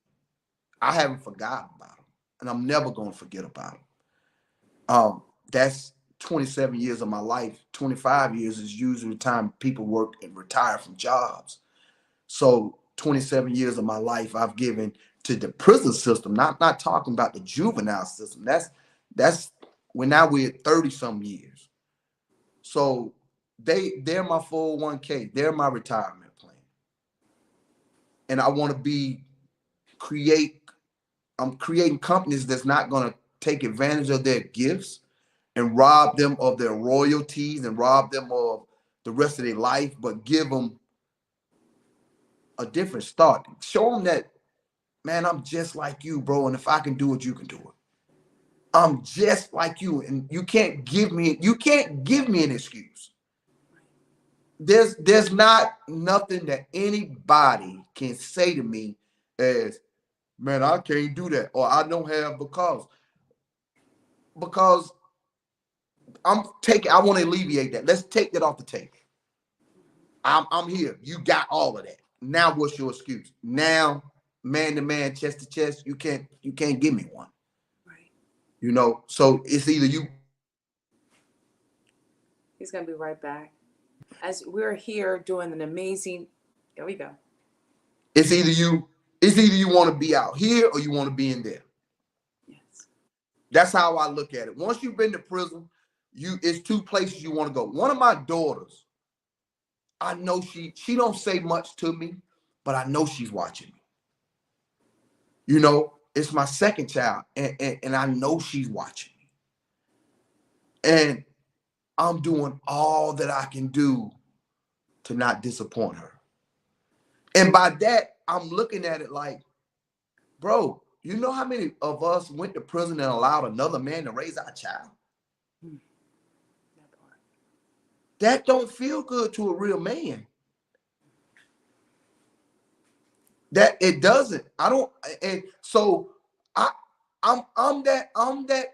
I haven't forgotten about them, and I'm never gonna forget about them. That's 27 years of my life. 25 years is usually the time people work and retire from jobs. So 27 years of my life I've given to the prison system, not talking about the juvenile system. That's when now we're at 30 some years. So they're my 401k, they're my retirement plan. And I want to create I'm creating companies that's not going to take advantage of their gifts and rob them of their royalties and rob them of the rest of their life, but give them a different start. Show them that, man, I'm just like you, bro. And if I can do it, you can do it. I'm just like you. And you can't give me an excuse. There's not nothing that anybody can say to me as, man, I can't do that, or I don't have because I want to alleviate that. Let's take that off the table. I'm here. You got all of that. Now what's your excuse? Now, man to man, chest to chest, you can't give me one. Right. So it's either you. He's going to be right back. As we're here doing an amazing, there we go. It's either you. It's either you want to be out here or you want to be in there. Yes. That's how I look at it. Once you've been to prison, it's 2 places you want to go. One of my daughters, I know she don't say much to me, but I know she's watching me. It's my second child, and I know she's watching me. And I'm doing all that I can do to not disappoint her. And by that, I'm looking at it like, bro, you know how many of us went to prison and allowed another man to raise our child? That part. That don't feel good to a real man. That it doesn't. I don't. And so I, I'm that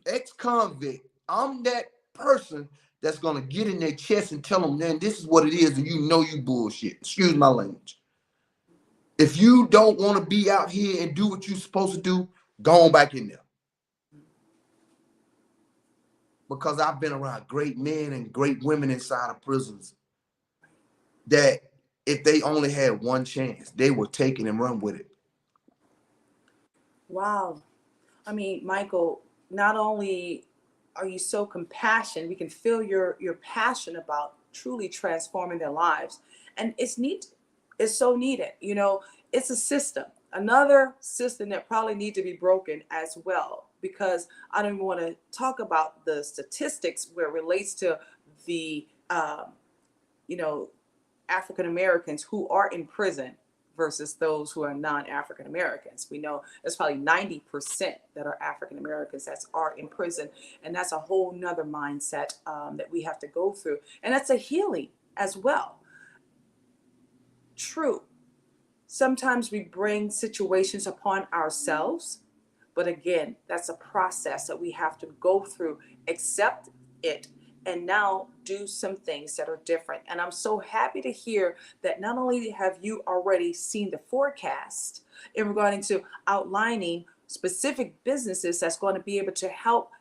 ex-convict. I'm that person that's gonna get in their chest and tell them, man, this is what it is, and you bullshit. Excuse my language. If you don't want to be out here and do what you're supposed to do, go on back in there. Because I've been around great men and great women inside of prisons that if they only had one chance, they would take it and run with it. Wow. I mean, Michael, not only are you so compassionate, we can feel your passion about truly transforming their lives. And it's neat. It's so needed. You know, it's a system, another system that probably need to be broken as well, because I don't even want to talk about the statistics where it relates to the, you know, African Americans who are in prison versus those who are non-African Americans. We know there's probably 90% that are African Americans that are in prison, and that's a whole nother mindset that we have to go through, and that's a healing as well. True, sometimes we bring situations upon ourselves, but again, that's a process that we have to go through, accept it, and now do some things that are different. And I'm so happy to hear that not only have you already seen the forecast in regarding to outlining specific businesses that's going to be able to help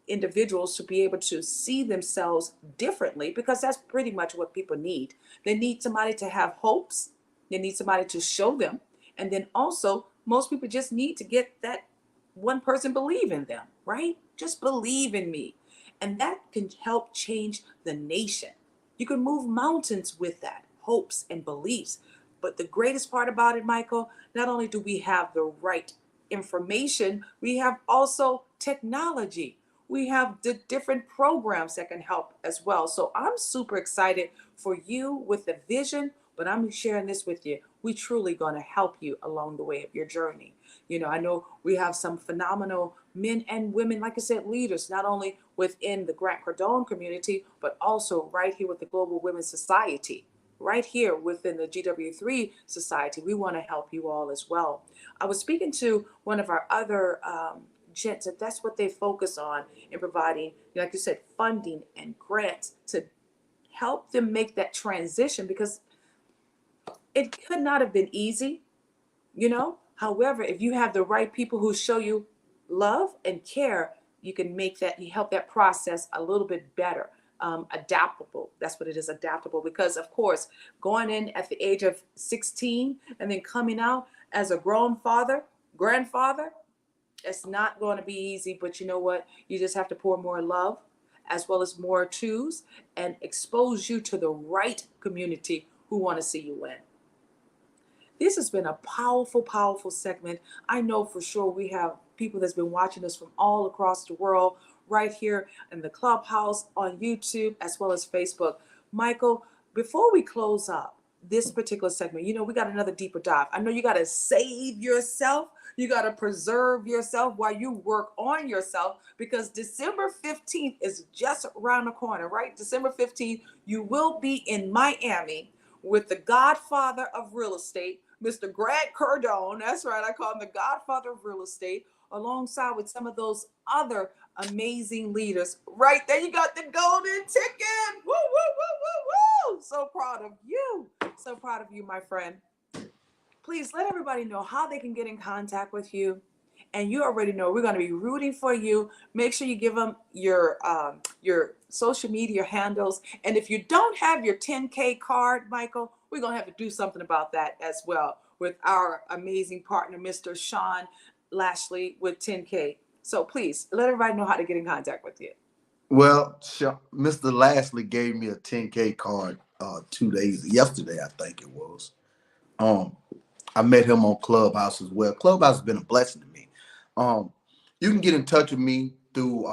individuals to be able to see themselves differently, because that's pretty much what people need. They need somebody to have hopes, they need somebody to show them, and then also most people just need to get that one person believe in them, right? Just believe in me, and that can help change the nation. You can move mountains with that hopes and beliefs. But the greatest part about it, Michael, not only do we have the right information, we have also technology. We have the different programs that can help as well. So I'm super excited for you with the vision, but I'm sharing this with you. We truly going to help you along the way of your journey. You know, I know we have some phenomenal men and women, like I said, leaders, not only within the Grant Cardone community, but also right here with the Global Women's Society, right here within the GW3 Society. We want to help you all as well. I was speaking to one of our other gents, and that's what they focus on in providing, like you said, funding and grants to help them make that transition, because it could not have been easy, you know. However, if you have the right people who show you love and care, you can make that, you help that process a little bit better. Adaptable, that's what it is, adaptable, because of course going in at the age of 16 and then coming out as a grown grandfather, it's not going to be easy. But you know what, you just have to pour more love as well as more twos, and expose you to the right community who want to see you win. This has been a powerful, powerful segment. I know for sure we have people that's been watching us from all across the world, right here in the Clubhouse, on YouTube, as well as Facebook. Michael, before we close up this particular segment, you know, we got another deeper dive. I know you got to save yourself. You got to preserve yourself while you work on yourself, because December 15th is just around the corner, right? December 15th, you will be in Miami with the godfather of real estate, Mr. Grant Cardone. That's right, I call him the godfather of real estate, alongside with some of those other amazing leaders. Right there, you got the golden ticket. Woo, woo, woo, woo, woo. So proud of you. So proud of you, my friend. Please let everybody know how they can get in contact with you. And you already know we're going to be rooting for you. Make sure you give them your social media handles. And if you don't have your 10K card, Michael, we're going to have to do something about that as well with our amazing partner, Mr. Sean Lashley with 10K. So please let everybody know how to get in contact with you. Well, Mr. Lashley gave me a 10K card 2 days, yesterday, I think it was. Um, I met him on Clubhouse as well. Clubhouse has been a blessing to me. You can get in touch with me through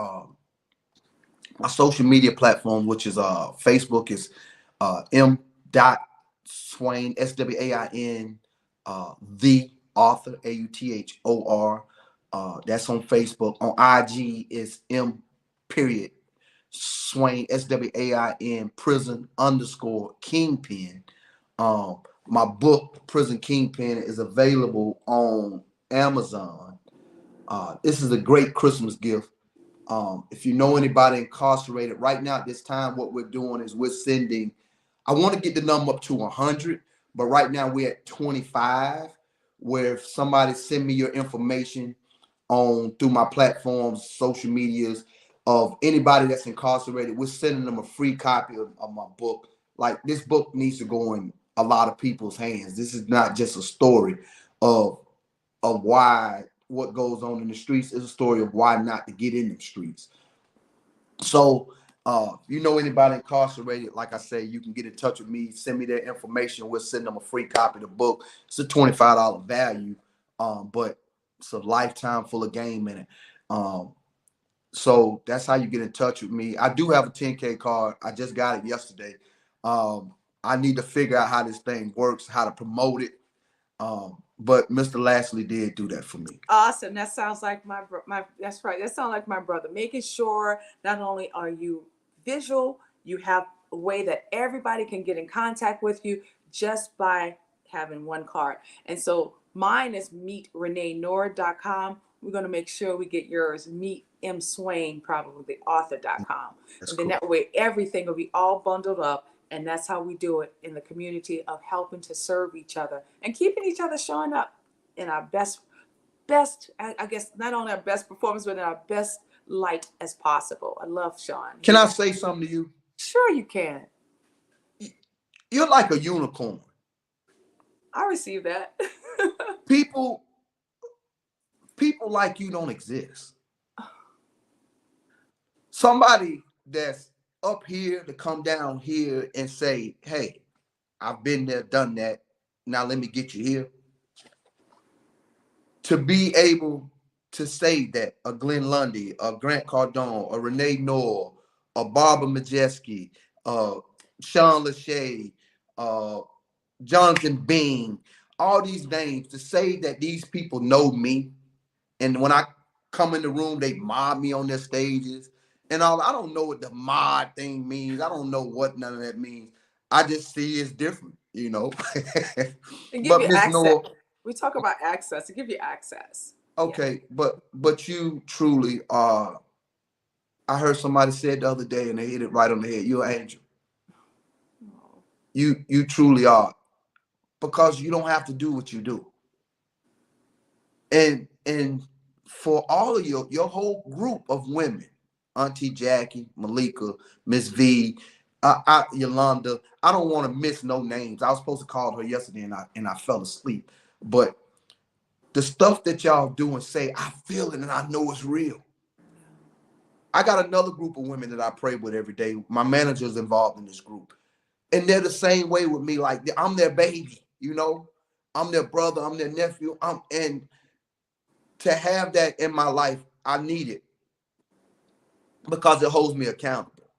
my social media platform, which is Facebook is M. Swain, SWAIN, the author, AUTHOR. That's on Facebook. On IG is M. period Swain, SWAIN, prison underscore kingpin. My book, Prison Kingpin, is available on Amazon. This is a great Christmas gift. If you know anybody incarcerated right now at this time, what we're doing is we're sending, I want to get the number up to 100, but right now we're at 25, where if somebody send me your information on through my platforms, social medias, of anybody that's incarcerated, we're sending them a free copy of my book. Like, this book needs to go in a lot of people's hands. This is not just a story of why what goes on in the streets. Is a story of why not to get in the streets. So You know anybody incarcerated, like I say, you can get in touch with me, send me their information. We'll send them a free copy of the book. It's a $25 value, but it's a lifetime full of game in it. So that's how you get in touch with me. I do have a 10K card. I just got it yesterday. I need to figure out how this thing works, how to promote it. But Mr. Lashley did do that for me. Awesome. That sounds like my that's right. That sounds like my brother. Making sure not only are you visual, you have a way that everybody can get in contact with you just by having one card. And so mine is meetreneenoor.com. We're going to make sure we get yours, meet M. Swain, probably the author.com. That's And then cool. that way everything will be all bundled up. And that's how we do it in the community of helping to serve each other and keeping each other showing up in our best, I guess, not only our best performance, but in our best light as possible. I love Sean. Can I say something to you? Sure you can. You're like a unicorn. I receive that. People like you don't exist. Somebody that's up here to come down here and say, hey, I've been there, done that. Now let me get you here. To be able to say that a Glenn Lundy, a Grant Cardone, a Renee Noor, a Barbara Majeski, Sean Lachey, Jonathan Bean, all these names, to say that these people know me, and when I come in the room, they mob me on their stages and all. I don't know what the mod thing means. I don't know what none of that means. I just see it's different, you know. And give But you Miss access. Noor, We talk about access to give you access. okay, but you truly are. I heard somebody said the other day, and they hit it right on the head. You're an angel. Oh. You truly are, because you don't have to do what you do. And for all of your whole group of women, Auntie Jackie, Malika, Miss V, Yolanda. I don't want to miss no names. I was supposed to call her yesterday, and I fell asleep. But the stuff that y'all do and say, I feel it and I know it's real. I got another group of women that I pray with every day. My manager's involved in this group, and they're the same way with me. Like, I'm their baby, you know. I'm their brother. I'm their nephew. And to have that in my life, I need it, because it holds me accountable.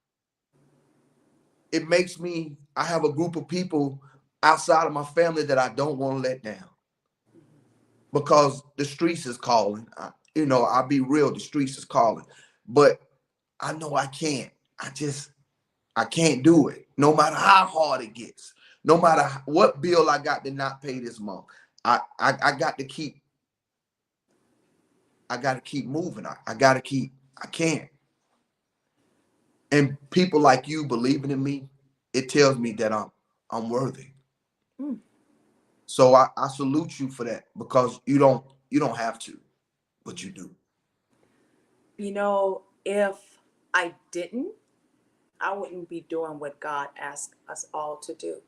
It makes me, I have a group of people outside of my family that I don't want to let down, because the streets is calling. I'll be real, the streets is calling. But I know I can't. I can't do it. No matter how hard it gets, no matter what bill I got to not pay this month. I got to keep, moving. I can't. And people like you believing in me, it tells me that I'm worthy. Mm. So I salute you for that, because you don't have to, but you do. If I didn't, I wouldn't be doing what God asked us all to do.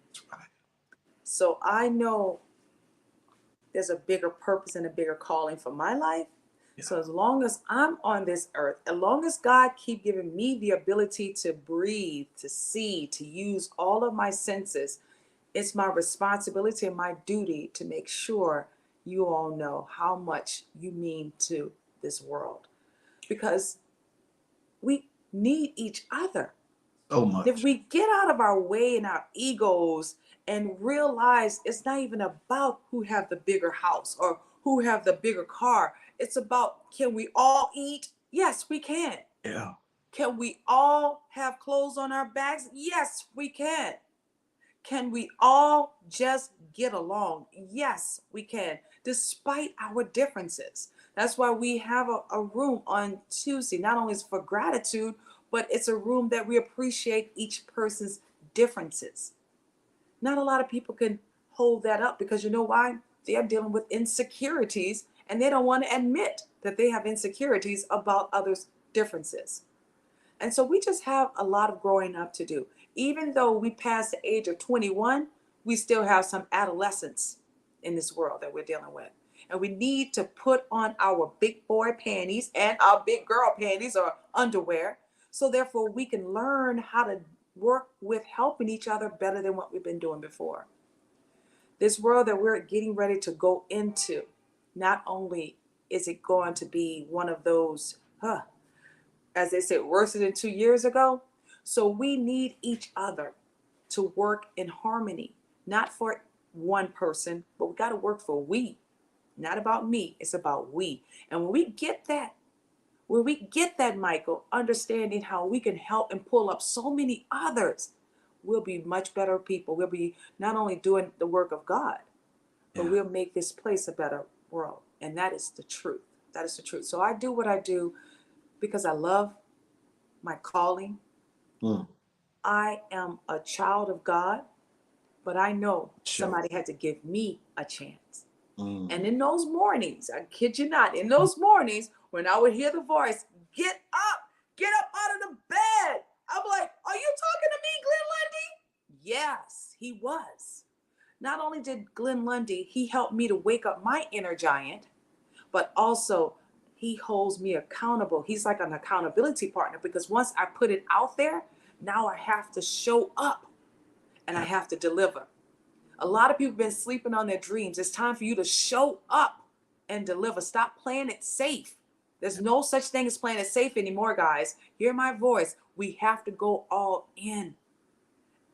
That's right. So I know there's a bigger purpose and a bigger calling for my life. Yeah. So as long as I'm on this earth, as long as God keep giving me the ability to breathe, to see, to use all of my senses, it's my responsibility and my duty to make sure you all know how much you mean to this world, because we need each other. So If much. we get out of our way and our egos and realize it's not even about who have the bigger house or who have the bigger car, it's about, can we all eat? Yes, we can. Yeah. Can we all have clothes on our backs? Yes, we can. Can we all just get along? Yes, we can, despite our differences. That's why we have a room on Tuesday. Not only is for gratitude, but it's a room that we appreciate each person's differences. Not a lot of people can hold that up, because you know why? They're dealing with insecurities and they don't want to admit that they have insecurities about others' differences. And so we just have a lot of growing up to do. Even though we passed the age of 21, we still have some adolescence in this world that we're dealing with. And we need to put on our big boy panties and our big girl panties or underwear, So therefore, we can learn how to work with helping each other better than what we've been doing before. This world that we're getting ready to go into, not only is it going to be one of those, as they said, worse than 2 years ago. So we need each other to work in harmony, not for one person, but we got to work for we. Not about me, it's about we. And when we get that, Michael, understanding how we can help and pull up so many others, we'll be much better people. We'll be not only doing the work of God, but we'll make this place a better world. And that is the truth. That is the truth. So I do what I do because I love my calling. I am a child of God, but I know somebody had to give me a chance. And in those mornings, I kid you not, in those mornings when I would hear the voice, get up out of the bed. I'm like, are you talking to me, Glenn Lundy? Yes, he was. Not only did Glenn Lundy, he helped me to wake up my inner giant, but also he holds me accountable. He's like an accountability partner because once I put it out there, now I have to show up and I have to deliver. A lot of people have been sleeping on their dreams. It's time for you to show up and deliver. Stop playing it safe. There's no such thing as playing it safe anymore, guys. Hear my voice. We have to go all in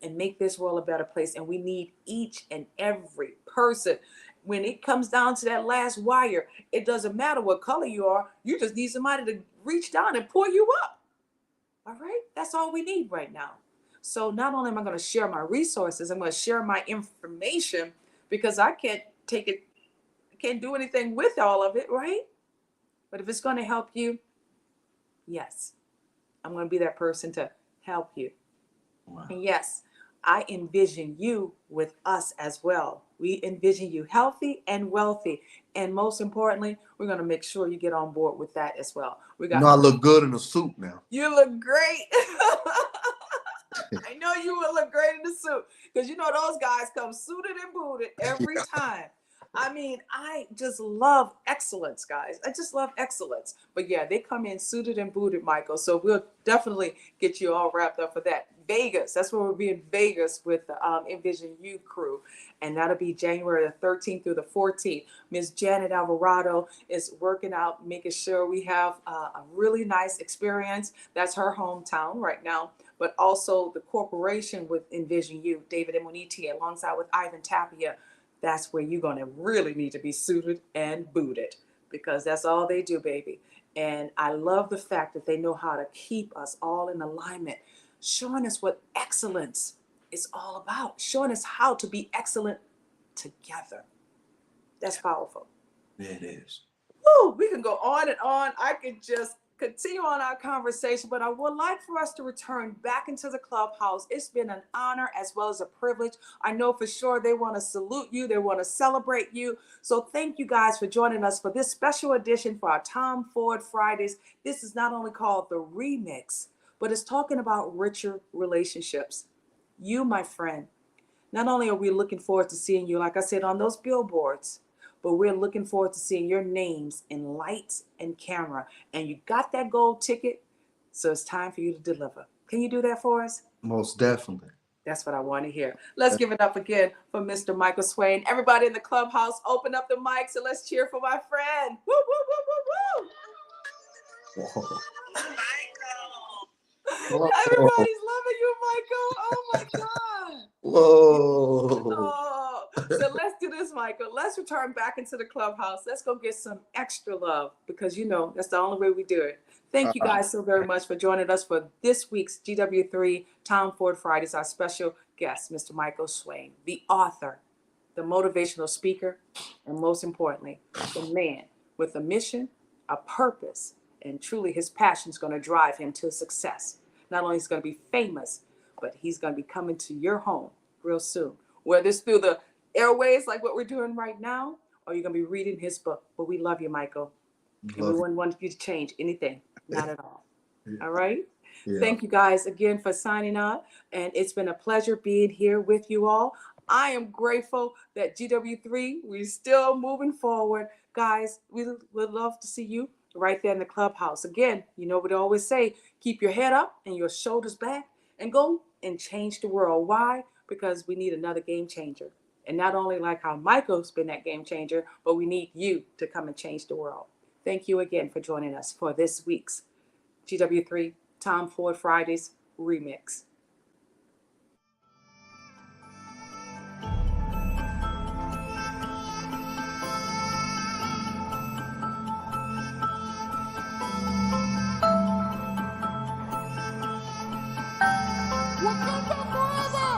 and make this world a better place. And we need each and every person. When it comes down to that last wire, it doesn't matter what color you are. You just need somebody to reach down and pull you up. All right? That's all we need right now. So not only am I going to share my resources, I'm going to share my information because I can't take it, can't do anything with all of it, right? But if it's going to help you, yes, I'm going to be that person to help you. Wow. And yes, I envision you with us as well. We envision you healthy and wealthy. And most importantly, we're going to make sure you get on board with that as well. I look good in a suit now. You look great. I know you will look great in the suit because you know those guys come suited and booted every time. I mean, I just love excellence, guys. I just love excellence. But yeah, they come in suited and booted, Michael. So we'll definitely get you all wrapped up for that. Vegas, that's where we'll be in Vegas with the Envision You crew. And that'll be January the 13th through the 14th. Ms. Janet Alvarado is working out, making sure we have a really nice experience. That's her hometown right now. But also the corporation with Envision You, David Emoniti, alongside with Ivan Tapia. That's where you're going to really need to be suited and booted because that's all they do, baby. And I love the fact that they know how to keep us all in alignment, showing us what excellence is all about, showing us how to be excellent together. That's powerful. Yeah, it is. Woo, we can go on and on. I could just continue on our conversation, but I would like for us to return back into the clubhouse. It's been an honor as well as a privilege. I know for sure they want to salute you. They want to celebrate you. So thank you guys for joining us for this special edition for our Tom Ford Fridays. This is not only called the remix, but it's talking about richer relationships. You, my friend, not only are we looking forward to seeing you, like I said, on those billboards, but we're looking forward to seeing your names in lights and camera. And you got that gold ticket, so it's time for you to deliver. Can you do that for us? Most definitely. That's what I want to hear. Let's give it up again for Mr. Michael Swain. Everybody in the clubhouse, open up the mics and let's cheer for my friend. Woo, woo, woo, woo, woo. Whoa. Everybody's loving you, Michael. Oh my God. Whoa. Oh. So let's do this, Michael. Let's return back into the clubhouse. Let's go get some extra love because you know that's the only way we do it. Thank you guys so very much for joining us for this week's GW3 Tom Ford Fridays. Our special guest, Mr. Michael Swain, the author, the motivational speaker, and most importantly, the man with a mission, a purpose, and truly his passion is going to drive him to success. Not only is he going to be famous, but he's going to be coming to your home real soon. Whether it's through the airways like what we're doing right now, or you're going to be reading his book. But we love you, Michael. And we wouldn't want you to change anything. Not at all. Yeah. All right? Yeah. Thank you guys again for signing up. And it's been a pleasure being here with you all. I am grateful that GW3, we're still moving forward. Guys, we would love to see you right there in the clubhouse. Again, you know what I always say, Keep your head up and your shoulders back and go and change the world. Why? Because we need another game changer. And not only like how Michael's been that game changer, but we need you to come and change the world. Thank you again for joining us for this week's GW3 Tom Ford Fridays Remix. Wakanda forever!